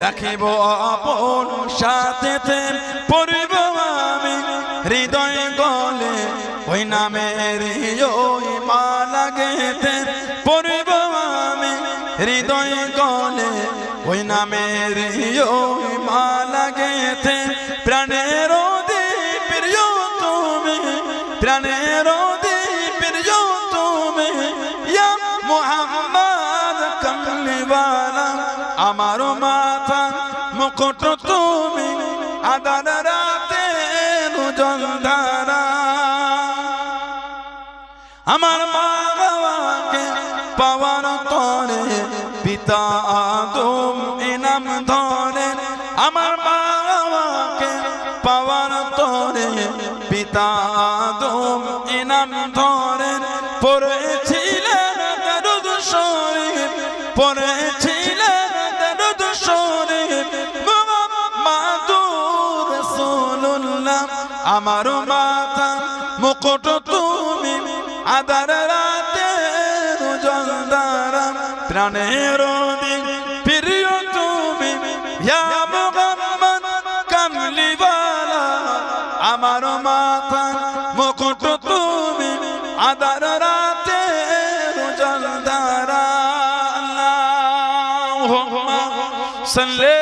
রাখিব আপন সাথেতে পড়িব আমি হৃদয় গলে ওই নামের ওই মালা গেতে পড়িব আমি হৃদয় গলে ওই নামের ওই মালা গেতে প্রাণের প্রিয় তুমি প্রাণের প্রিয় তুমি ইয়া মুহাম্মদ কামলিওয়ালা আমার মাথা মুকুট তুমি আদার রাতে নুজলধারা আমার মা বাবাকে পাওয়ার তরে পিতা আদম ইনাম ধরে আমার মা বাবাকে পাওয়ার তরে পিতা আদম ইনাম ধরে পড়েছিলেন দরুদ শরীফ পড়েছিলেন দরুদ শরীফ মুহাম্মাদুর রাসূলুল্লাহ আমার মাথা মুকুট তুমি আদার রাতে নুজলধারা প্রাণের প্রিয় তুমি ইয়া মুহাম্মদ কামলিওয়ালা আমার মাথা মুকুট তুমি আদার রাতে নুজলধারা আল্লাহুম্মা সাল্লি